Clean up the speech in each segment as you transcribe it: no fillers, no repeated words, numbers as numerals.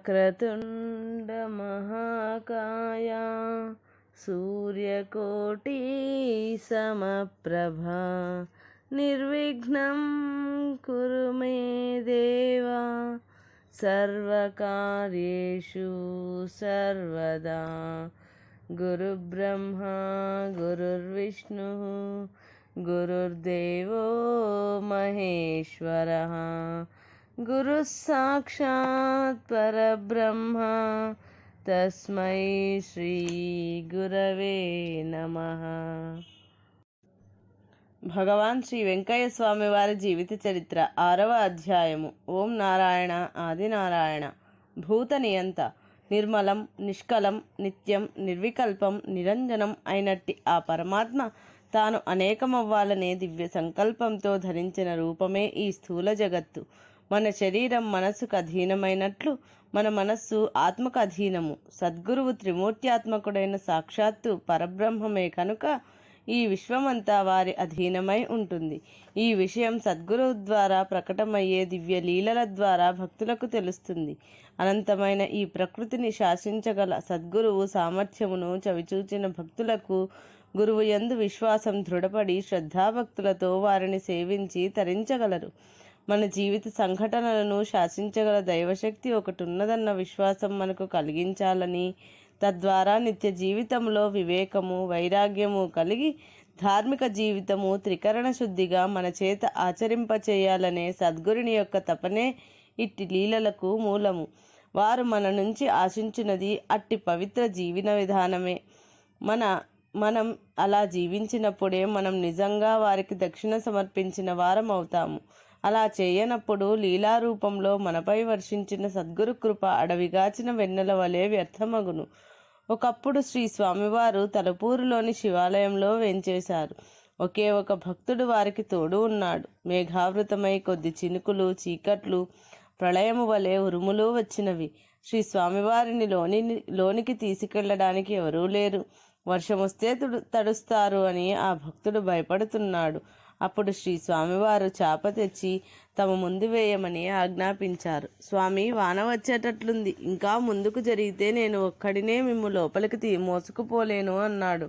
వక్రతుండ మహాకాయ సూర్యకోటి సమప్రభ నిర్విఘ్నం కురు మే దేవా సర్వకార్యేషు సర్వదా. గురుబ్రహ్మా గురుర్విష్ణు గురుర్దేవో మహేశ్వరః గురుః సాక్షాత్ పరబ్రహ్మ తస్మై శ్రీ గురవే నమః. భగవాన్ శ్రీ వెంకయ్య స్వామి వారి జీవిత చరిత్ర 6వ అధ్యాయము. ఓం నారాయణ ఆదినారాయణ. భూత నియంత, నిర్మలం, నిష్కలం, నిత్యం, నిర్వికల్పం, నిరంజనం అయినట్టి ఆ పరమాత్మ తాను అనేకమవ్వాలనే దివ్య సంకల్పంతో ధరించిన రూపమే ఈ స్థూల జగత్తు. మన శరీరం మనస్సుకు అధీనమైనట్లు మన మనస్సు ఆత్మకు అధీనము. సద్గురువు త్రిమూర్త్యాత్మకుడైన సాక్షాత్తు పరబ్రహ్మమే కనుక ఈ విశ్వమంతా వారి అధీనమై ఉంటుంది. ఈ విషయం సద్గురువు ద్వారా ప్రకటమయ్యే దివ్య లీలల ద్వారా భక్తులకు తెలుస్తుంది. అనంతమైన ఈ ప్రకృతిని శాసించగల సద్గురువు సామర్థ్యమును చవిచూచిన భక్తులకు గురువు యందు విశ్వాసం దృఢపడి శ్రద్ధాభక్తులతో వారిని సేవించి తరించగలరు. మన జీవిత సంఘటనలను శాసించగల దైవశక్తి ఒకటి ఉన్నదన్న విశ్వాసం మనకు కలిగించాలని, తద్వారా నిత్య జీవితంలో వివేకము, వైరాగ్యము కలిగి ధార్మిక జీవితము త్రికరణ శుద్ధిగా మన చేత ఆచరింపచేయాలనే సద్గురుని యొక్క తపనే ఇట్టి లీలలకు మూలము. వారు మన నుంచి ఆశించినది అట్టి పవిత్ర జీవన విధానమే. మనం అలా జీవించినప్పుడే మనం నిజంగా వారికి దక్షిణ సమర్పించిన వారం అవుతాము. అలా చేయనప్పుడు లీలారూపంలో మనపై వర్షించిన సద్గురు కృప అడవిగాచిన వెన్నెల వలె వ్యర్థమగును. ఒకప్పుడు శ్రీ స్వామివారు తలపూరులోని శివాలయంలో వేంచేశారు. ఒకే ఒక భక్తుడు వారికి తోడు ఉన్నాడు. మేఘావృతమై కొద్ది చినుకులు, చీకట్లు, ప్రళయము వలె ఉరుములు వచ్చినవి. శ్రీ స్వామివారిని లోనికి తీసుకెళ్లడానికి ఎవరూ లేరు. వర్షమొస్తే తడుస్తారు అని ఆ భక్తుడు భయపడుతున్నాడు. అప్పుడు శ్రీ స్వామివారు చాప తెచ్చి తమ ముందు వేయమని ఆజ్ఞాపించారు. స్వామి, వాన వచ్చేటట్లుంది, ఇంకా ముందుకు జరిగితే నేను ఒక్కడినే మిమ్ము లోపలికి మోసుకుపోలేను అన్నాడు.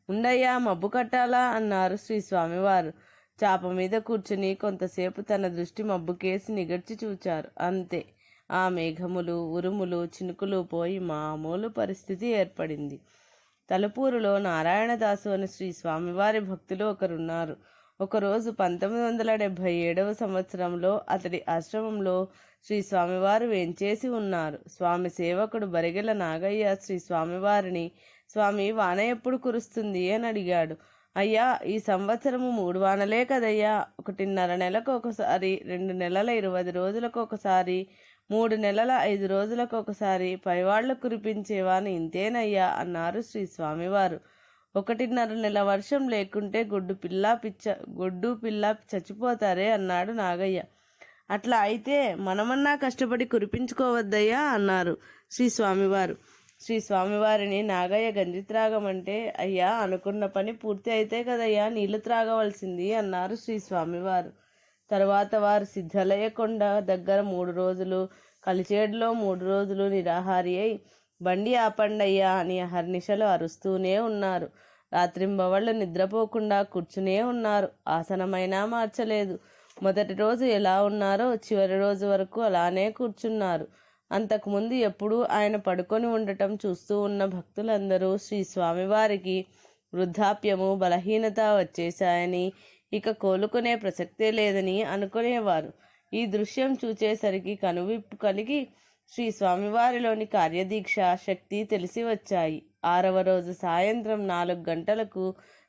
ఉండయ్యా, మబ్బు కట్టాలా అన్నారు శ్రీ స్వామివారు. చాప మీద కూర్చుని కొంతసేపు తన దృష్టి మబ్బుకేసి నిగడ్చి చూచారు. అంతే, ఆ మేఘములు, ఉరుములు, చినుకులు పోయి మామూలు పరిస్థితి ఏర్పడింది. తలుపూరులో నారాయణదాసు అని శ్రీ స్వామివారి భక్తులు ఒకరున్నారు. ఒకరోజు 1977వ సంవత్సరంలో అతడి ఆశ్రమంలో శ్రీ స్వామివారు వేంచేసి ఉన్నారు. స్వామి సేవకుడు బరిగెల నాగయ్య శ్రీ స్వామివారిని, స్వామి, వాన ఎప్పుడు కురుస్తుంది అని అడిగాడు. అయ్యా, ఈ సంవత్సరము 3 వానలే కదయ్యా. 1.5 నెలకు ఒకసారి, 2 నెలల 20 రోజులకు ఒకసారి, 3 నెలల 5 రోజులకు ఒకసారి పైవాళ్లు కురిపించేవాని ఇంతేనయ్యా అన్నారు శ్రీ స్వామివారు. 1.5 నెల వర్షం లేకుంటే గొడ్డు పిల్ల చచ్చిపోతారే అన్నాడు నాగయ్య. అట్లా అయితే మనమన్నా కష్టపడి కురిపించుకోవద్దయ్యా అన్నారు శ్రీ స్వామివారు. శ్రీ స్వామివారిని నాగయ్య గంజి త్రాగమంటే, అయ్యా, అనుకున్న పని పూర్తి అయితే కదయ్యా నీళ్లు త్రాగవలసింది అన్నారు శ్రీ స్వామివారు. తరువాత వారు సిద్ధలయ్య కొండ దగ్గర 3 రోజులు, కలిచేడులో 3 రోజులు నిరాహారి అయి బండి ఆపండయ్యా అని అహర్నిశలు అరుస్తూనే ఉన్నారు. రాత్రింబవళ్ళు నిద్రపోకుండా కూర్చునే ఉన్నారు. ఆసనమైనా మార్చలేదు. మొదటి రోజు ఎలా ఉన్నారో చివరి రోజు వరకు అలానే కూర్చున్నారు. అంతకుముందు ఎప్పుడూ ఆయన పడుకొని ఉండటం చూస్తూ ఉన్న భక్తులందరూ శ్రీ స్వామివారికి వృద్ధాప్యము, బలహీనత వచ్చేశాయని, ఇక కోలుకునే ప్రసక్తే లేదని అనుకునేవారు. ఈ దృశ్యం చూచేసరికి కనువిప్పు కలిగి శ్రీ స్వామివారిలోని కార్యదీక్ష, శక్తి తెలిసి వచ్చాయి. 6వ రోజు సాయంత్రం 4 గంటలకు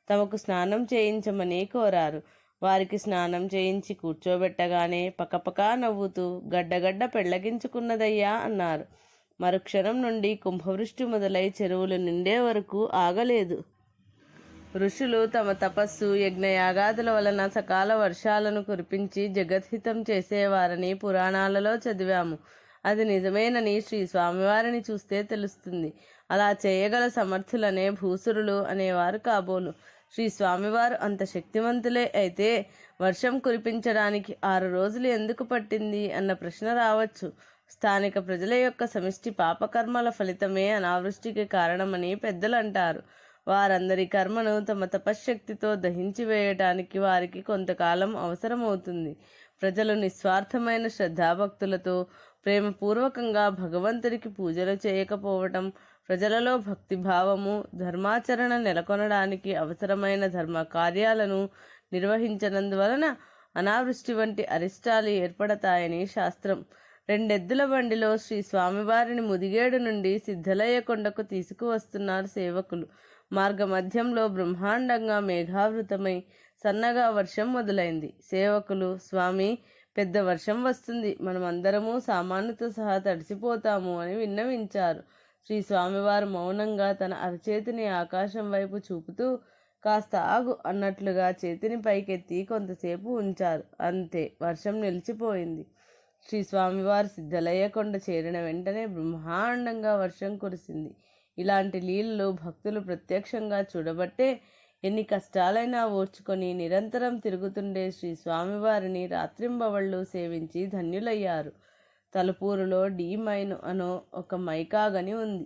తమకు స్నానం చేయించమని కోరారు. వారికి స్నానం చేయించి కూర్చోబెట్టగానే పకపకా నవ్వుతూ, గడ్డగడ్డ పెళ్లగించుకున్నదయ్యా అన్నారు. మరుక్షణం నుండి కుంభవృష్టి మొదలై చెరువులు నిండే వరకు ఆగలేదు. ఋషులు తమ తపస్సు, యజ్ఞయాగాదుల వలన సకాల వర్షాలను కురిపించి జగద్హితం చేసేవారని పురాణాలలో చదివాము. అది నిజమేనని శ్రీ స్వామివారిని చూస్తే తెలుస్తుంది. అలా చేయగల సమర్థులనే భూసురులు అనేవారు కాబోలు. శ్రీ స్వామివారు అంత శక్తివంతులే అయితే వర్షం కురిపించడానికి 6 రోజులు ఎందుకు పట్టింది అన్న ప్రశ్న రావచ్చు. స్థానిక ప్రజల యొక్క సమిష్టి పాపకర్మల ఫలితమే అనావృష్టికి కారణమని పెద్దలు అంటారు. వారందరి కర్మను తమ తపశ్శక్తితో దహించి వేయటానికి వారికి కొంతకాలం అవసరమవుతుంది. ప్రజలు నిస్వార్థమైన శ్రద్ధాభక్తులతో ప్రేమపూర్వకంగా భగవంతునికి పూజలు చేయకపోవటం, ప్రజలలో భక్తిభావము, ధర్మాచరణ నెలకొనడానికి అవసరమైన ధర్మ కార్యాలను నిర్వహించనందువలన అనావృష్టి వంటి అరిష్టాలు ఏర్పడతాయని శాస్త్రం. 2 ఎద్దుల బండిలో శ్రీ స్వామివారిని ముదిగేడు నుండి సిద్ధలయ్య కొండకు తీసుకువస్తున్నారు సేవకులు. మార్గమధ్యంలో బ్రహ్మాండంగా మేఘావృతమై సన్నగా వర్షం మొదలైంది. సేవకులు, స్వామి, పెద్ద వర్షం వస్తుంది, మనమందరము సామానుతో సహా తడిసిపోతాము అని విన్నవించారు. శ్రీ స్వామివారు మౌనంగా తన అరచేతిని ఆకాశం వైపు చూపుతూ, కాస్త ఆగు అన్నట్లుగా చేతిని పైకెత్తి కొంతసేపు ఉంచారు. అంతే, వర్షం నిలిచిపోయింది. శ్రీ స్వామివారు సిద్ధలయ్య కొండ చేరిన వెంటనే బ్రహ్మాండంగా వర్షం కురిసింది. ఇలాంటి లీలలు భక్తులు ప్రత్యక్షంగా చూడబట్టే ఎన్ని కష్టాలైనా ఓర్చుకొని నిరంతరం తిరుగుతుండే శ్రీ స్వామివారిని రాత్రింబవళ్ళు సేవించి ధన్యులయ్యారు. తలుపూరులో డి మైను అనో ఒక మైకాగని ఉంది.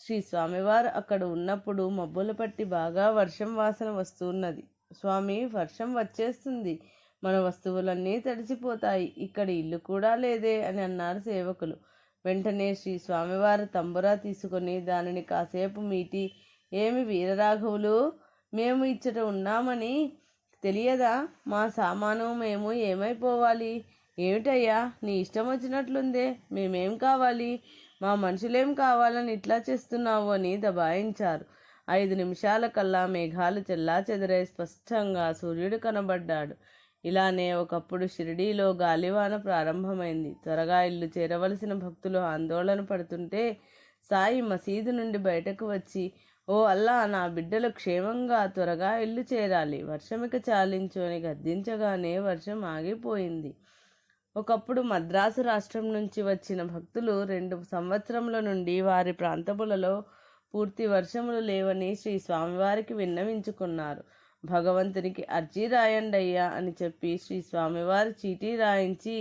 శ్రీ స్వామివారు అక్కడ ఉన్నప్పుడు మబ్బులు పట్టి బాగా వర్షం వాసన వస్తున్నది. స్వామి, వర్షం వచ్చేస్తుంది, మన వస్తువులన్నీ తడిసిపోతాయి, ఇక్కడ ఇల్లు కూడా లేదే అని అన్నారు సేవకులు. వెంటనే శ్రీ స్వామివారు తంబురా తీసుకొని దానిని కాసేపు మీటి, ఏమి వీరరాఘవులు, మేము ఇచ్చట ఉన్నామని తెలియదా? మా సామాను మేము ఏమైపోవాలి? ఏమిటయ్యా నీ ఇష్టం వచ్చినట్లుందే, మేమేం కావాలి? మా మనుషులేం కావాలని ఇట్లా చేస్తున్నావు అని దబాయించారు. 5 నిమిషాల కల్లా మేఘాలు చెల్లాచెదరై స్పష్టంగా సూర్యుడు కనబడ్డాడు. ఇలానే ఒకప్పుడు షిరిడీలో గాలివాన ప్రారంభమైంది. త్వరగా ఇల్లు చేరవలసిన భక్తులు ఆందోళన పడుతుంటే సాయి మసీదు నుండి బయటకు వచ్చి, ఓ అల్లా, నా బిడ్డలు క్షేమంగా త్వరగా ఇల్లు చేరాలి, వర్షమిక చాలించు అని గద్దించగానే వర్షం ఆగిపోయింది. ఒకప్పుడు మద్రాసు రాష్ట్రం నుంచి వచ్చిన భక్తులు 2 సంవత్సరముల నుండి వారి ప్రాంతములలో పూర్తి వర్షములు లేవని శ్రీ స్వామివారికి విన్నవించుకున్నారు. భగవంతునికి అర్జీ రాయండయ్యా అని చెప్పి శ్రీ స్వామివారి చీటీ రాయించి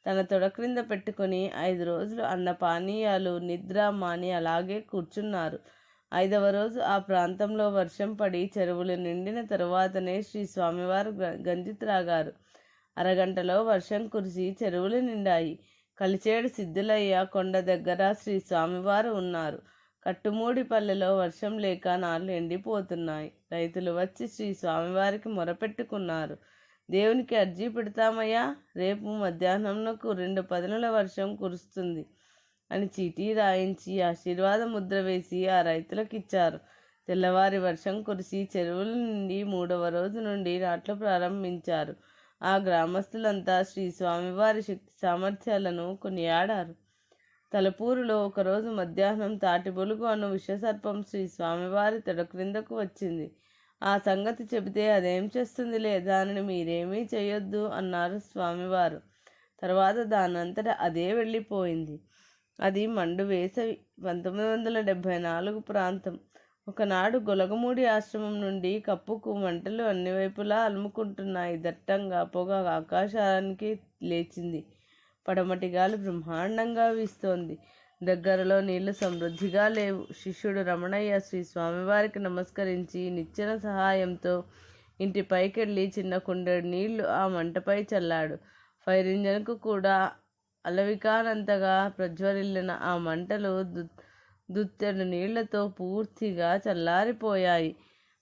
తన తొడ క్రింద పెట్టుకుని 5 రోజులు అన్నపానీయాలు నిద్ర మాని అలాగే కూర్చున్నారు. 5వ రోజు ఆ ప్రాంతంలో వర్షం పడి చెరువులు నిండిన తరువాతనే శ్రీ స్వామివారు గంజి త్రాగారు. అరగంటలో వర్షం కురిసి చెరువులు నిండాయి. కలిచేడు సిద్ధులయ్య కొండ దగ్గర శ్రీ స్వామివారు ఉన్నారు. కట్టుమూడి పల్లెలో వర్షం లేక నాళ్ళు ఎండిపోతున్నాయి. రైతులు వచ్చి శ్రీ స్వామివారికి మొరపెట్టుకున్నారు. దేవునికి అర్జీ పెడతామయ్యా, రేపు మధ్యాహ్నంకు 2 పదునుల వర్షం కురుస్తుంది అని చీటీ రాయించి ఆశీర్వాద ముద్ర వేసి ఆ రైతులకు ఇచ్చారు. తెల్లవారి వర్షం కురిసి చెరువుల నుండి 3వ రోజు నుండి నాట్లు ప్రారంభించారు. ఆ గ్రామస్తులంతా శ్రీ స్వామివారి శక్తి సామర్థ్యాలను కొనియాడారు. తలపూరులో ఒకరోజు మధ్యాహ్నం తాటిబొలుగు అను విషసర్పం శ్రీ స్వామివారి తొడ క్రిందకు వచ్చింది. ఆ సంగతి చెబితే అదేం చేస్తుందిలే, దానిని మీరేమీ చేయొద్దు అన్నారు స్వామివారు. తర్వాత దానంతట అదే వెళ్ళిపోయింది. అది మండు వేసవి, 1974 ప్రాంతం. ఒకనాడు గొలగమూడి ఆశ్రమం నుండి కప్పుకు మంటలు అన్ని వైపులా అలుముకుంటున్నాయి. దట్టంగా పొగ ఆకాశానికి లేచింది. పడమటి గాలి బ్రహ్మాండంగా వీస్తోంది. దగ్గరలో నీళ్లు సమృద్ధిగా లేవు. శిష్యుడు రమణయ్య శ్రీ స్వామివారికి నమస్కరించి నిచ్చెన సహాయంతో ఇంటి పైకెళ్ళి చిన్న కుండెడు నీళ్లు ఆ మంటపై చల్లాడు. ఫైర్ ఇంజన్కు కూడా అలవికానంతగా ప్రజ్వరిల్లిన ఆ మంటలు దుత్తెడు నీళ్లతో పూర్తిగా చల్లారిపోయాయి.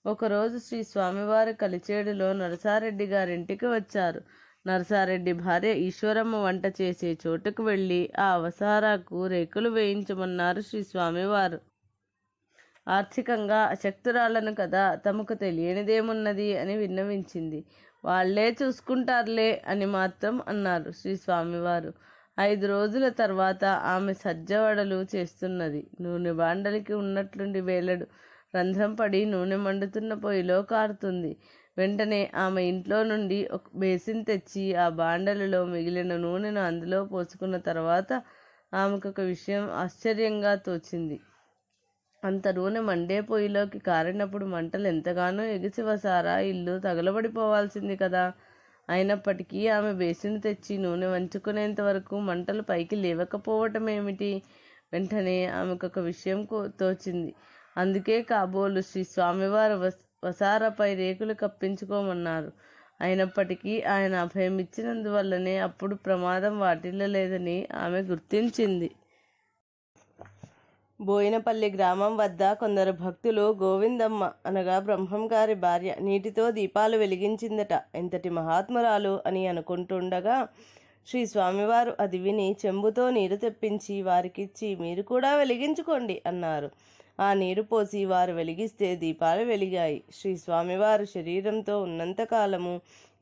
ఒకరోజు శ్రీ స్వామివారు కలిచేడులో నరసారెడ్డి గారింటికి వచ్చారు. నరసారెడ్డి భార్య ఈశ్వరమ్మ వంట చేసే చోటుకు వెళ్ళి ఆ అవసారాకు రేకులు వేయించమన్నారు శ్రీ స్వామివారు. ఆర్థికంగా అశక్తురాలను కదా, తమకు తెలియనిదేమున్నది అని విన్నవించింది. వాళ్లే చూసుకుంటారులే అని మాత్రం అన్నారు శ్రీ స్వామివారు. 5 రోజుల తర్వాత ఆమె సజ్జవడలు చేస్తున్నది. నూనె బాండలికి ఉన్నట్లుండి వేలడు రంధ్రం పడి నూనె మండుతున్న పొయ్యిలో కారుతుంది. వెంటనే ఆమె ఇంట్లో నుండి ఒక బేసిన్ తెచ్చి ఆ బాండలిలో మిగిలిన నూనెను అందులో పోసుకున్న తర్వాత ఆమెకు ఒక విషయం ఆశ్చర్యంగా తోచింది. అంత నూనె మండే పొయ్యిలోకి కారినప్పుడు మంటలు ఎంతగానో ఎగిసివసారా ఇల్లు తగలబడిపోవాల్సింది కదా. అయినప్పటికీ ఆమె బేసిన్ తెచ్చి నూనె వంచుకునేంత వరకు మంటలు పైకి లేవకపోవటం ఏమిటి? వెంటనే ఆమెకొక విషయం తోచింది. అందుకే కాబోలు శ్రీ స్వామివారు వసారపై రేకులు కప్పించుకోమన్నారు. అయినప్పటికీ ఆయన అభయం ఇచ్చినందువల్లనే అప్పుడు ప్రమాదం వాటిల్లలేదని ఆమె గుర్తించింది. బోయినపల్లి గ్రామం వద్ద కొందరు భక్తులు గోవిందమ్మ అనగా బ్రహ్మంగారి భార్య నీటితో దీపాలు వెలిగించిందట. ఎంతటి మహాత్మురాలు అని అనుకుంటుండగా శ్రీ స్వామివారు అది విని చెంబుతో నీరు తెప్పించి వారికిచ్చి, మీరు కూడా వెలిగించుకోండి అన్నారు. ఆ నీరు పోసి వారు వెలిగిస్తే దీపాలు వెలిగాయి. శ్రీ స్వామివారు శరీరంతో ఉన్నంతకాలము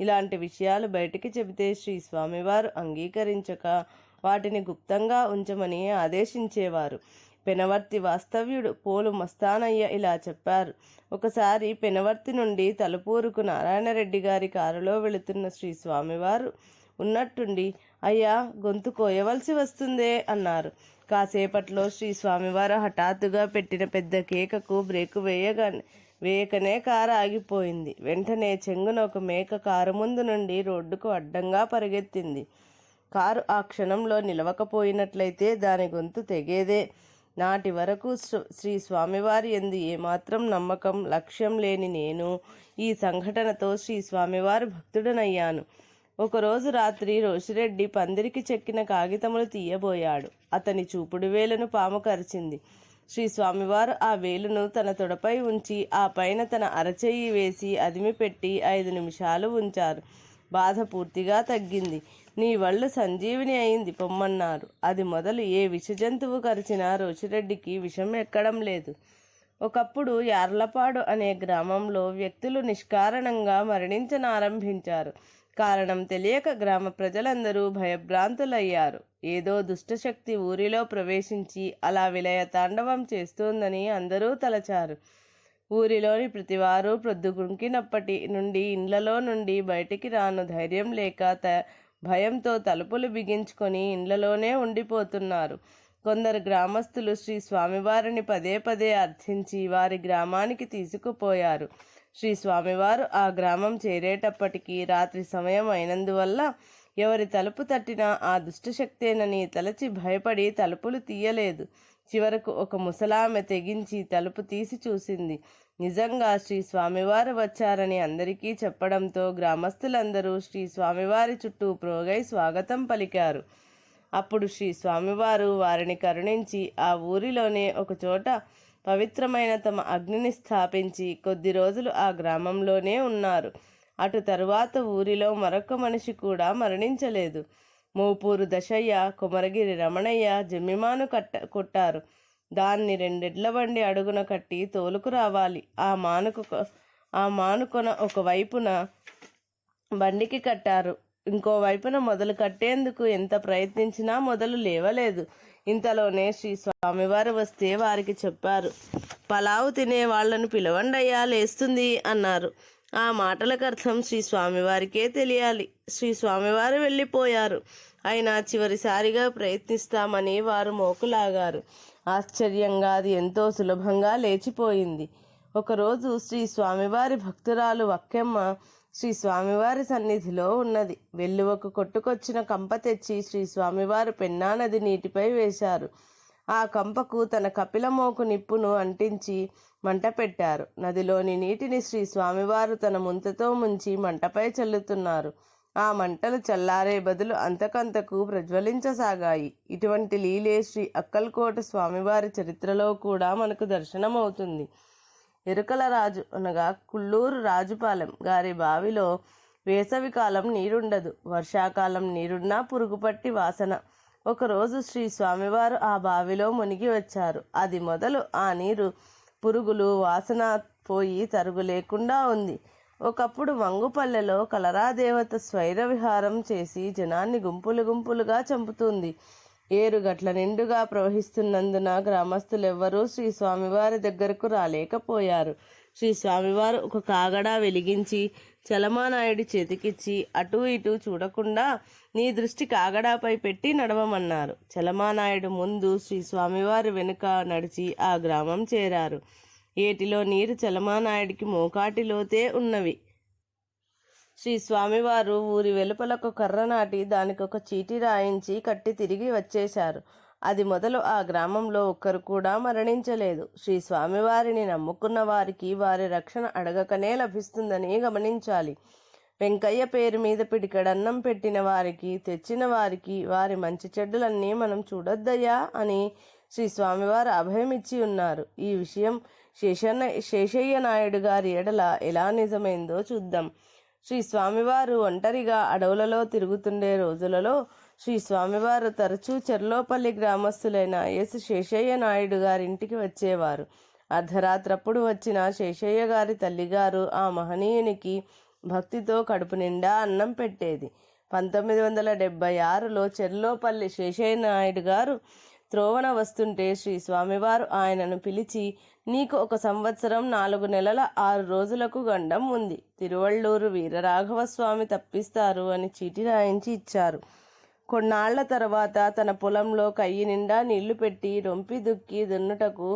ఇలాంటి విషయాలు బయటికి చెబితే శ్రీ స్వామివారు అంగీకరించక వాటిని గుప్తంగా ఉంచమని ఆదేశించేవారు. పెనవర్తి వాస్తవ్యుడు పోలు మస్తానయ్య ఇలా చెప్పారు. ఒకసారి పెనవర్తి నుండి తలుపూరుకు నారాయణరెడ్డి గారి కారులో వెళుతున్న శ్రీ స్వామివారు ఉన్నట్టుండి, అయ్యా, గొంతు కోయవలసి వస్తుందే అన్నారు. కాసేపట్లో శ్రీ స్వామివారు హఠాత్తుగా పెట్టిన పెద్ద కేకకు బ్రేకు వేయకనే కారు ఆగిపోయింది. వెంటనే చెంగున ఒక మేక కారు ముందు నుండి రోడ్డుకు అడ్డంగా పరిగెత్తింది. కారు ఆ క్షణంలో నిలవకపోయినట్లయితే దాని గొంతు తెగేదే. నాటి వరకు శ్రీ స్వామివారి యందు ఏమాత్రం నమ్మకం, లక్ష్యం లేని నేను ఈ సంఘటనతో శ్రీ స్వామివారి భక్తుడనయ్యాను. ఒకరోజు రాత్రి రోషిరెడ్డి పందిరికి చెక్కిన కాగితములు తీయబోయాడు. అతని చూపుడు వేలును పాము కరిచింది. శ్రీ స్వామివారు ఆ వేలును తన తొడపై ఉంచి ఆ పైన తన అరచెయ్యి వేసి అదిమి పెట్టి 5 నిమిషాలు ఉంచారు. బాధ పూర్తిగా తగ్గింది. నీ వళ్ళు సంజీవిని అయింది, పొమ్మన్నారు. అది మొదలు ఏ విషజంతువు కరిచినా రోషిరెడ్డికి విషం ఎక్కడం లేదు. ఒకప్పుడు యార్లపాడు అనే గ్రామంలో వ్యక్తులు నిష్కారణంగా మరణించనారంభించారు. కారణం తెలియక గ్రామ ప్రజలందరూ భయభ్రాంతులయ్యారు. ఏదో దుష్టశక్తి ఊరిలో ప్రవేశించి అలా విలయ తాండవం చేస్తోందని అందరూ తలచారు. ఊరిలోని ప్రతివారు ప్రొద్దుగుంకినప్పటి నుండి ఇండ్లలో నుండి బయటికి రాను ధైర్యం లేక భయంతో తలుపులు బిగించుకొని ఇండ్లలోనే ఉండిపోతున్నారు. కొందరు గ్రామస్తులు శ్రీ స్వామివారిని పదే పదే అర్థించి వారి గ్రామానికి తీసుకుపోయారు. శ్రీ స్వామివారు ఆ గ్రామం చేరేటప్పటికీ రాత్రి సమయం అయినందువల్ల ఎవరి తలుపు తట్టినా ఆ దుష్టశక్తేనని తలచి భయపడి తలుపులు తీయలేదు. చివరకు ఒక ముసలామె తెగించి తలుపు తీసి చూసింది. నిజంగా శ్రీ స్వామివారు వచ్చారని అందరికీ చెప్పడంతో గ్రామస్తులందరూ శ్రీ స్వామివారి చుట్టూ ప్రోగై స్వాగతం పలికారు. అప్పుడు శ్రీ స్వామివారు వారిని కరుణించి ఆ ఊరిలోనే ఒకచోట పవిత్రమైన తమ అగ్నిని స్థాపించి కొద్ది రోజులు ఆ గ్రామంలోనే ఉన్నారు. అటు తరువాత ఊరిలో మరొక మనిషి కూడా మరణించలేదు. మోపూరు దశయ్య, కొమరగిరి రమణయ్య జమ్మిమాను కొట్టారు. దాన్ని 2 ఎడ్ల బండి అడుగున కట్టి తోలుకు రావాలి. ఆ మానుకొన ఒకవైపున బండికి కట్టారు. ఇంకో వైపున మొదలు కట్టేందుకు ఎంత ప్రయత్నించినా మొదలు లేవలేదు. ఇంతలోనే శ్రీ స్వామివారు వస్తే వారికి చెప్పారు. పలావు తినే వాళ్లను పిలవండయ్యా, లేస్తుంది అన్నారు. ఆ మాటలకు అర్థం శ్రీ స్వామివారికే తెలియాలి. శ్రీ స్వామివారు వెళ్ళిపోయారు. అయినా చివరిసారిగా ప్రయత్నిస్తామని వారు మోకులాగారు. ఆశ్చర్యంగా అది ఎంతో సులభంగా లేచిపోయింది. ఒకరోజు శ్రీ స్వామివారి భక్తురాలు వక్కెమ్మ శ్రీ స్వామివారి సన్నిధిలో ఉన్నది. వెల్లువకు కొట్టుకొచ్చిన కంప తెచ్చి శ్రీ స్వామివారు పెన్నా నది నీటిపై వేశారు. ఆ కంపకు తన కపిలమోకు నిప్పును అంటించి మంట పెట్టారు. నదిలోని నీటిని శ్రీ స్వామివారు తన ముంతతో ముంచి మంటపై చల్లుతున్నారు. ఆ మంటలు చల్లారే బదులు అంతకంతకు ప్రజ్వలించసాగాయి. ఇటువంటి లీలే శ్రీ అక్కల్కోట స్వామివారి చరిత్రలో కూడా మనకు దర్శనమవుతుంది. ఎరుకల రాజు అనగా కుళ్ళూరు రాజుపాలెం గారి బావిలో వేసవికాలం నీరుండదు. వర్షాకాలం నీరున్నా పురుగుపట్టి వాసన. ఒకరోజు శ్రీ స్వామివారు ఆ బావిలో మునిగి వచ్చారు. అది మొదలు ఆ నీరు పురుగులు వాసన పోయి తరుగు లేకుండా ఉంది. ఒకప్పుడు వంగుపల్లెలో కలరాదేవత స్వైర విహారం చేసి జనాన్ని గుంపులు గుంపులుగా చంపుతుంది. ఏరుగట్ల నిండుగా ప్రవహిస్తున్నందున గ్రామస్తులెవ్వరూ శ్రీ స్వామివారి దగ్గరకు రాలేకపోయారు. శ్రీ స్వామివారు ఒక కాగడా వెలిగించి చలమానాయుడి చేతికిచ్చి, అటూ ఇటూ చూడకుండా నీ దృష్టి కాగడాపై పెట్టి నడవమన్నారు. చలమానాయుడు ముందు శ్రీ స్వామివారి వెనుక నడిచి ఆ గ్రామం చేరారు. ఏటిలో నీరు చలమానాయుడికి మోకాటిలోతే ఉన్నవి. శ్రీ స్వామివారు ఊరి వెలుపలకు కర్ర నాటి దానికి ఒక చీటీ రాయించి కట్టి తిరిగి వచ్చేశారు. అది మొదలు ఆ గ్రామంలో ఒక్కరు కూడా మరణించలేదు. శ్రీ స్వామివారిని నమ్ముకున్న వారికి వారి రక్షణ అడగకనే లభిస్తుందని గమనించాలి. వెంకయ్య పేరు మీద పిడికెడన్నం పెట్టిన వారికి, తెచ్చిన వారికి వారి మంచి చెడ్డలన్నీ మనం చూడొద్దయ్యా అని శ్రీ స్వామివారు అభయమిచ్చి ఉన్నారు. ఈ విషయం శేషయ్య నాయుడు గారి ఎడల ఎలా నిజమైందో చూద్దాం. శ్రీ స్వామివారు ఒంటరిగా అడవులలో తిరుగుతుండే రోజులలో శ్రీ స్వామివారు తరచూ చెర్లోపల్లి గ్రామస్తులైన ఎస్ శేషయ్య నాయుడు గారింటికి వచ్చేవారు. అర్ధరాత్రప్పుడు వచ్చిన శేషయ్య గారి తల్లిగారు ఆ మహనీయునికి భక్తితో కడుపు నిండా అన్నం పెట్టేది. 1976లో చెర్లోపల్లి శేషయ్య నాయుడు గారు త్రోవన వస్తుంటే శ్రీ స్వామివారు ఆయనను పిలిచి, నీకు 1 సంవత్సరం 4 నెలల 6 రోజులకు గండం ఉంది. తిరువళ్ళూరు వీరరాఘవస్వామి తప్పిస్తారు అని చీటి రాయించి ఇచ్చారు. కొన్నాళ్ల తర్వాత తన పొలంలో కయ్యి నిండా నీళ్లు పెట్టి రొంపి దుక్కి దున్నుటకు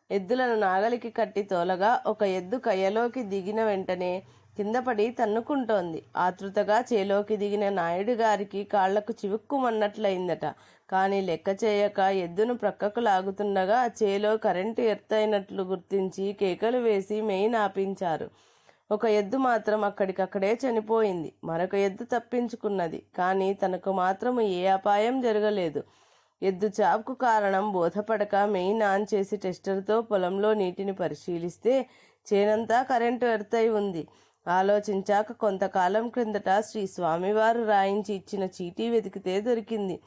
ఎద్దులను నాగలికి కట్టి తోలగా ఒక ఎద్దు కయ్యలోకి దిగిన వెంటనే కిందపడి తన్నుకుంటోంది. ఆతృతగా చేలోకి దిగిన నాయుడు గారికి కాళ్లకు చివుక్కుమన్నట్లయిందట. కానీ లెక్క చేయక ఎద్దును ప్రక్కకు లాగుతుండగా చేలో కరెంటు ఎర్తయినట్లు గుర్తించి కేకలు వేసి మెయిన్ ఆపించారు. ఒక ఎద్దు మాత్రం అక్కడికక్కడే చనిపోయింది. మరొక ఎద్దు తప్పించుకున్నది. కానీ తనకు మాత్రము ఏ అపాయం జరగలేదు. ఎద్దు చావుకు కారణం బోధపడక మెయిన్ ఆన్ చేసి టెస్టర్తో పొలంలో నీటిని పరిశీలిస్తే చేనంతా కరెంటు ఎర్తయి ఉంది. ఆలోచించాక కొంతకాలం క్రిందట శ్రీ స్వామివారు రాయించి ఇచ్చిన చీటీ వెతికితే దొరికింది.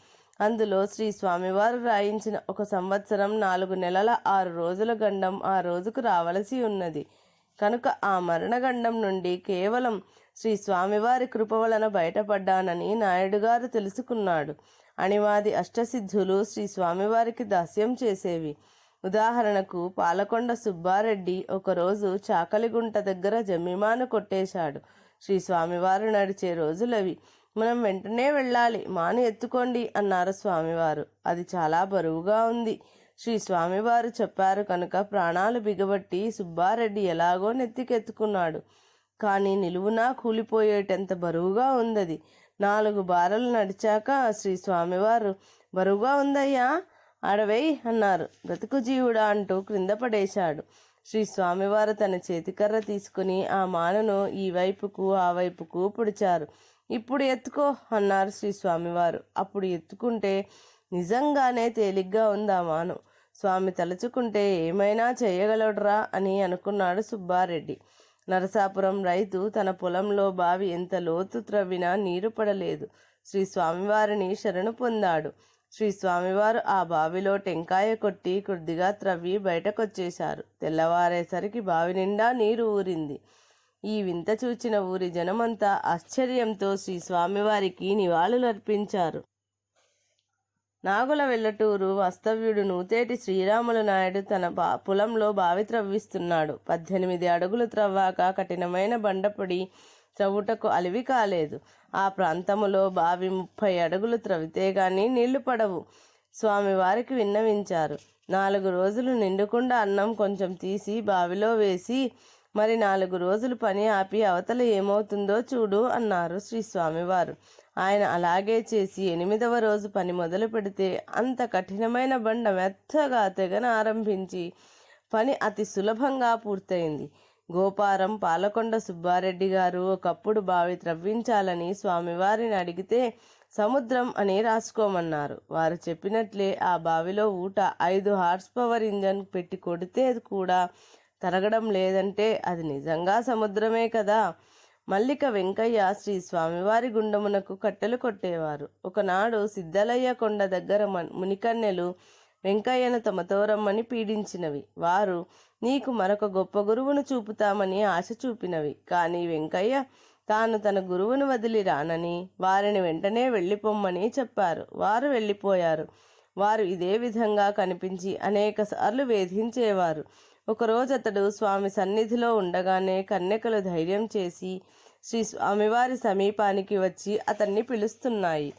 అందులో శ్రీ స్వామివారు రాయించిన 1 సంవత్సరం 4 నెలల 6 రోజుల గండం ఆ రోజుకు రావలసి ఉన్నది. కనుక ఆ మరణగండం నుండి కేవలం శ్రీ స్వామివారి కృప వలన బయటపడ్డానని నాయుడుగారు తెలుసుకున్నాడు. అణిమాది అష్టసిద్ధులు శ్రీ స్వామివారికి దాస్యం చేసేవి. ఉదాహరణకు పాలకొండ సుబ్బారెడ్డి ఒకరోజు చాకలిగుంట దగ్గర జమ్మిమాను కొట్టేశాడు. శ్రీ స్వామివారు నడిచే రోజులవి. మనం వెంటనే వెళ్ళాలి, మాను ఎత్తుకోండి అన్నారు స్వామివారు. అది చాలా బరువుగా ఉంది. శ్రీ స్వామివారు చెప్పారు కనుక ప్రాణాలు బిగబట్టి సుబ్బారెడ్డి ఎలాగో నెత్తికెత్తుకున్నాడు. కానీ నిలువునా కూలిపోయేటంత బరువుగా ఉందది. 4 బారలు నడిచాక శ్రీ స్వామివారు, బరువుగా ఉందయ్యా, ఆడవేయ్ అన్నారు. బ్రతుకు జీవుడా అంటూ క్రింద పడేశాడు. శ్రీ స్వామివారు తన చేతికర్ర తీసుకుని ఆ మానును ఈ వైపుకు ఆ వైపుకు పొడిచారు. ఇప్పుడు ఎత్తుకో అన్నారు శ్రీ స్వామివారు. అప్పుడు ఎత్తుకుంటే నిజంగానే తేలిగ్గా ఉంది ఆ మాను. స్వామి తలుచుకుంటే ఏమైనా చేయగలడురా అని అనుకున్నాడు సుబ్బారెడ్డి. నరసాపురం రైతు తన పొలంలో బావి ఎంత లోతు త్రవ్వినా నీరు పడలేదు. శ్రీ స్వామివారిని శరణు పొందాడు. శ్రీ స్వామివారు ఆ బావిలో టెంకాయ కొట్టి కొద్దిగా త్రవ్వి బయటకొచ్చేశారు. తెల్లవారేసరికి బావి నిండా నీరు ఊరింది. ఈ వింత చూచిన ఊరి జనమంతా ఆశ్చర్యంతో శ్రీ స్వామివారికి నివాళులర్పించారు. నాగుల వెల్లటూరు వాస్తవ్యుడు నూతేటి శ్రీరాములు నాయుడు తన పొలంలో బావి త్రవ్విస్తున్నాడు. 18 అడుగులు త్రవ్వాక కఠినమైన బండపొడి త్రవ్వుటకు అలివి కాలేదు. ఆ ప్రాంతములో బావి 30 అడుగులు త్రవ్వితే గాని నీళ్లు పడవు. స్వామివారికి విన్నవించారు. 4 రోజులు నిండుకుండా అన్నం కొంచెం తీసి బావిలో వేసి మరి 4 రోజులు పని ఆపి అవతల ఏమవుతుందో చూడు అన్నారు శ్రీ స్వామివారు. ఆయన అలాగే చేసి 8వ రోజు పని మొదలు పెడితే అంత కఠినమైన బండ మెత్తగా తెగన ఆరంభించి పని అతి సులభంగా పూర్తయింది. గోపారం పాలకొండ సుబ్బారెడ్డి గారు ఒకప్పుడు బావి త్రవ్వించాలని స్వామివారిని అడిగితే సముద్రం అని రాసుకోమన్నారు. వారు చెప్పినట్లే ఆ బావిలో ఊట 5 హార్స్ పవర్ ఇంజన్ పెట్టి కొడితే కూడా తరగడం లేదంటే అది నిజంగా సముద్రమే కదా. మల్లిక వెంకయ్య శ్రీ స్వామివారి గుండమునకు కట్టెలు కొట్టేవారు. ఒకనాడు సిద్ధలయ్య కొండ దగ్గర మునికన్నెలు వెంకయ్యను తమతో రమ్మని పీడించినవి. వారు నీకు మరొక గొప్ప గురువును చూపుతామని ఆశ చూపినవి. కానీ వెంకయ్య తాను తన గురువును వదిలి రానని వారిని వెంటనే వెళ్ళిపోమ్మని చెప్పారు. వారు వెళ్ళిపోయారు. వారు ఇదే విధంగా కనిపించి అనేక సార్లు వేధించేవారు. ఒకరోజు అతడు స్వామి సన్నిధిలో ఉండగానే కన్యకలు ధైర్యం చేసి శ్రీ స్వామివారి సమీపానికి వచ్చి అతన్ని పిలుస్తున్నాయి.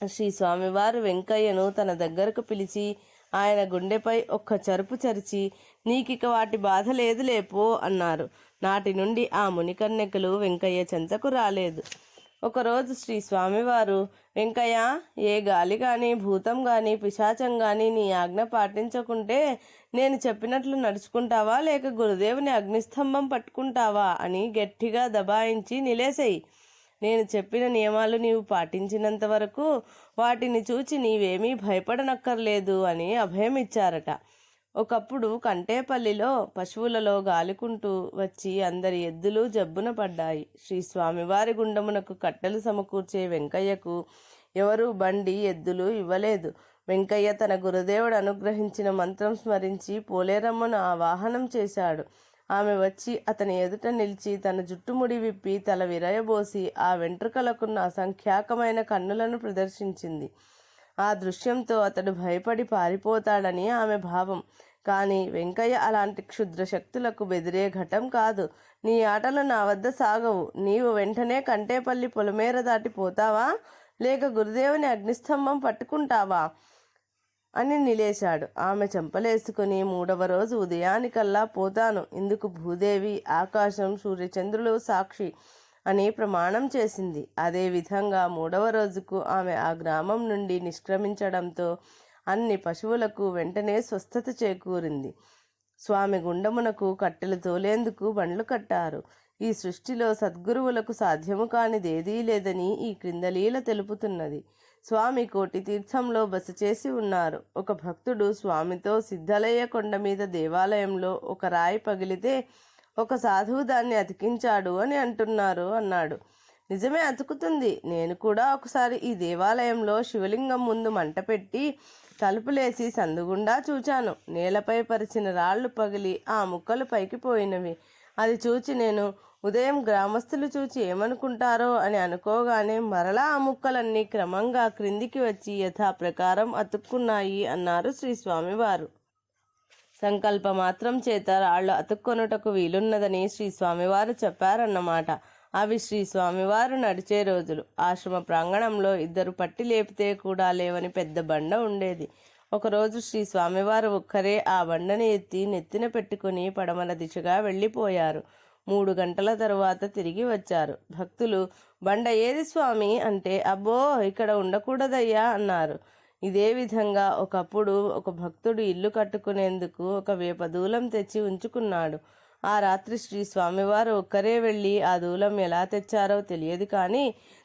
శ్రీ స్వామివారు వెంకయ్యను తన దగ్గరకు పిలిచి ఆయన గుండెపై ఒక్క చరుపు చరిచి, నీకిక వాటి బాధ లేదులే పో అన్నారు. నాటి నుండి ఆ మునికన్యకలు వెంకయ్య చెంతకు రాలేదు. ఒకరోజు శ్రీ స్వామివారు, వెంకయ్య, ఏ గాలి కానీ భూతం కానీ పిశాచం కానీ నీ ఆజ్ఞ పాటించకుంటే నేను చెప్పినట్లు నడుచుకుంటావా లేక గురుదేవుని అగ్నిస్తంభం పట్టుకుంటావా అని గట్టిగా దబాయించి నిలేసేయి. నేను చెప్పిన నియమాలు నీవు పాటించినంత వరకు వాటిని చూచి నీవేమీ భయపడనక్కర్లేదు అని అభయం ఇచ్చారట. ఒకప్పుడు కంటేపల్లిలో పశువులలో గాలికుంటూ వచ్చి అందరి ఎద్దులు జబ్బున పడ్డాయి. శ్రీ స్వామివారి గుండమునకు కట్టెలు సమకూర్చే వెంకయ్యకు ఎవరూ బండి ఎద్దులు ఇవ్వలేదు. వెంకయ్య తన గురుదేవుడు అనుగ్రహించిన మంత్రం స్మరించి పోలేరమ్మను ఆ వాహనం చేశాడు. ఆమె వచ్చి అతని ఎదుట నిలిచి తన జుట్టుముడి విప్పి తల విరయబోసి ఆ వెంట్రుకలకున్న అసంఖ్యాకమైన కన్నులను ప్రదర్శించింది. ఆ దృశ్యంతో అతడు భయపడి పారిపోతాడని ఆమె భావం. కానీ వెంకయ్య అలాంటి క్షుద్ర శక్తులకు బెదిరే ఘటం కాదు. నీ ఆటలు నా వద్ద సాగవు. నీవు వెంటనే కంటేపల్లి పొలమేర దాటి పోతావా లేక గురుదేవుని అగ్నిస్తంభం పట్టుకుంటావా అని నిలేశాడు. ఆమె చెంపలేసుకుని, మూడవ రోజు ఉదయానికల్లా పోతాను, ఇందుకు భూదేవి, ఆకాశం, సూర్యచంద్రులు సాక్షి అని ప్రమాణం చేసింది. అదేవిధంగా మూడవ రోజుకు ఆమె ఆ గ్రామం నుండి నిష్క్రమించడంతో అన్ని పశువులకు వెంటనే స్వస్థత చేకూరింది. స్వామి గుండమునకు కట్టెలు తోలేందుకు బండ్లు కట్టారు. ఈ సృష్టిలో సద్గురువులకు సాధ్యము కానిదేదీ లేదని ఈ క్రిందలీల తెలుపుతున్నది. స్వామి కోటి తీర్థంలో బస చేసి ఉన్నారు. ఒక భక్తుడు స్వామితో సిద్ధలయ్య కొండ మీద దేవాలయంలో ఒక రాయి పగిలితే ఒక సాధువు దాన్ని అతికించాడు అని అంటున్నారు అన్నాడు. నిజమే, అతుకుతుంది. నేను కూడా ఒకసారి ఈ దేవాలయంలో శివలింగం ముందు మంట పెట్టి తలుపులేసి సందుగుండా చూచాను. నేలపై పరిచిన రాళ్లు పగిలి ఆ ముక్కలు పైకి పోయినవి. అది చూచి నేను ఉదయం గ్రామస్తులు చూచి ఏమనుకుంటారో అని అనుకోగానే మరలా ఆ ముక్కలన్నీ క్రమంగా క్రిందికి వచ్చి యథాప్రకారం అతుక్కున్నాయి అన్నారు శ్రీ స్వామివారు. సంకల్ప మాత్రం చేత రాళ్ళు అతుక్కొనుటకు వీలున్నదని శ్రీ స్వామివారు చెప్పారన్నమాట. అవి శ్రీ స్వామివారు నడిచే రోజులు. ఆశ్రమ ప్రాంగణంలో ఇద్దరు పట్టి లేపితే కూడా లేవని పెద్ద బండ ఉండేది. ఒకరోజు శ్రీ స్వామివారు ఒక్కరే ఆ బండని ఎత్తి నెత్తిన పెట్టుకుని పడమల దిశగా వెళ్ళిపోయారు. 3 గంటల తరువాత తిరిగి వచ్చారు. భక్తులు, బండ ఏది స్వామి అంటే, అబ్బో, ఇక్కడ ఉండకూడదయ్యా అన్నారు. ఇదే విధంగా ఒకప్పుడు ఒక భక్తుడు ఇల్లు కట్టుకునేందుకు ఒక వేప దూలం తెచ్చి ఉంచుకున్నాడు. ఆ రాత్రి శ్రీ స్వామివారు ఒక్కరే వెళ్ళి ఆ దూలం ఎలా తెచ్చారో తెలియదు, కానీ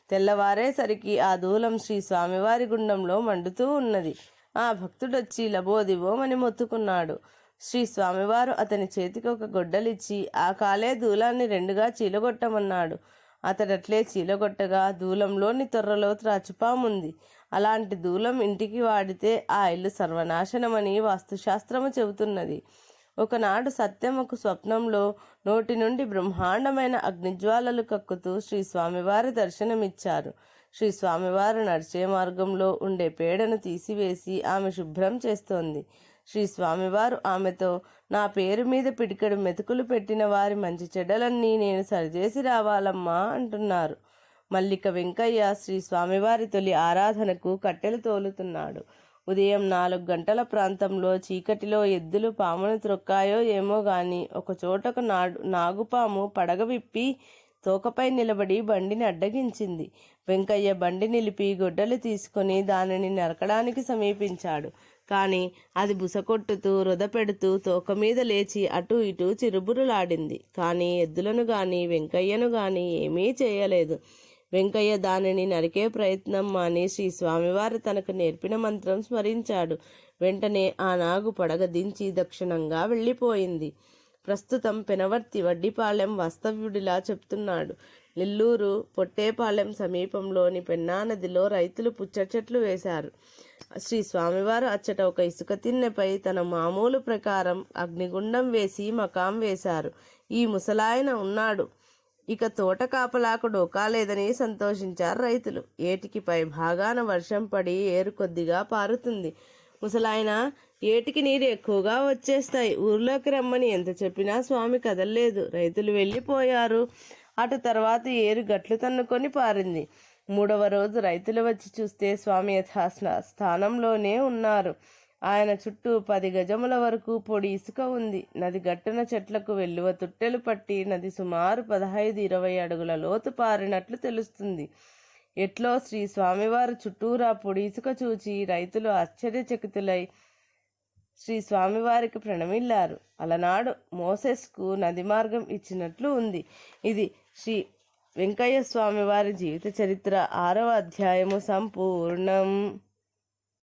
తెల్లవారేసరికి ఆ దూలం శ్రీ స్వామివారి గుండంలో మండుతూ ఉన్నది. ఆ భక్తుడొచ్చి లబోదిబోమని మొత్తుకున్నాడు. శ్రీ స్వామివారు అతని చేతికి ఒక గొడ్డలిచ్చి ఆ కాలే దూలాన్ని 2గా చీలగొట్టమన్నాడు. అతడట్లే చీలగొట్టగా దూలంలోని తొర్రలో త్రాచుపాముంది. అలాంటి దూలం ఇంటికి వాడితే ఆ ఇల్లు సర్వనాశనమని వాస్తుశాస్త్రము చెబుతున్నది. ఒకనాడు సత్యమ్మకు స్వప్నంలో నోటి నుండి బ్రహ్మాండమైన అగ్నిజ్వాలలు కక్కుతూ శ్రీ స్వామివారి దర్శనమిచ్చారు. శ్రీ స్వామివారు నడిచే మార్గంలో ఉండే పేడను తీసివేసి ఆమె శుభ్రం చేస్తోంది. శ్రీ స్వామివారు ఆమెతో, నా పేరు మీద పిడికెడు మెతుకులు పెట్టిన వారి మంచి చెడ్డలన్నీ నేను సరిచేసి రావాలమ్మా అంటున్నారు. మల్లిక వెంకయ్య శ్రీ స్వామివారి తొలి ఆరాధనకు కట్టెలు తోలుతున్నాడు. ఉదయం 4 గంటల ప్రాంతంలో చీకటిలో ఎద్దులు పామును త్రొక్కాయో ఏమో గాని ఒకచోటకు నాగుపాము పడగ విప్పి తోకపై నిలబడి బండిని అడ్డగించింది. వెంకయ్య బండి నిలిపి గొడ్డలు తీసుకొని దానిని నరకడానికి సమీపించాడు. కానీ అది బుసకొట్టుతూ రొదపెడుతూ తోక మీద లేచి అటు ఇటు చిరుబురులాడింది. కానీ ఎద్దులను గాని వెంకయ్యను గాని ఏమీ చేయలేదు. వెంకయ్య దానిని నరికే ప్రయత్నం మాని శ్రీ స్వామివారు తనకు నేర్పిన మంత్రం స్మరించాడు. వెంటనే ఆ నాగు పడగ దించి దక్షిణంగా వెళ్ళిపోయింది. ప్రస్తుతం పెనవర్తి వడ్డిపాలెం వాస్తవ్యుడిలా చెప్తున్నాడు. నెల్లూరు పొట్టేపాలెం సమీపంలోని పెన్నా నదిలో రైతులు పుచ్చ చెట్లు వేశారు. శ్రీ స్వామివారు అచ్చట ఒక ఇసుక తిన్నెపై తన మామూలు ప్రకారం అగ్నిగుండం వేసి మకాం వేశారు. ఈ ముసలాయన ఉన్నాడు. ఇక తోట కాపలాకు డోకాలేదని సంతోషించారు రైతులు. ఏటికి పై భాగాన వర్షం పడి ఏరు కొద్దిగా పారుతుంది. ముసలాయన, ఏటికి నీరు ఎక్కువగా వచ్చేస్తాయి, ఊర్లోకి రమ్మని ఎంత చెప్పినా స్వామి కదల్లేదు. రైతులు వెళ్ళిపోయారు. అటు తర్వాత ఏరు గట్లు తన్నుకొని పారింది. 3వ రోజు రైతులు వచ్చి చూస్తే స్వామి స్థానంలోనే ఉన్నారు. ఆయన చుట్టూ 10 గజముల వరకు పొడి ఇసుక ఉంది. నది గట్టున చెట్లకు వెల్లువ తుట్టెలు పట్టి నది సుమారు 15-20 అడుగుల లోతు పారినట్లు తెలుస్తుంది. ఎట్లో శ్రీ స్వామివారు చుట్టూరా పొడి ఇసుక చూచి రైతులు ఆశ్చర్యచకితులై శ్రీ స్వామివారికి ప్రణమిల్లారు. అలనాడు మోసెస్కు నది మార్గం ఇచ్చినట్లు ఉంది. ఇది శ్రీ వెంకయ్య స్వామివారి జీవిత చరిత్ర 6వ అధ్యాయము సంపూర్ణం.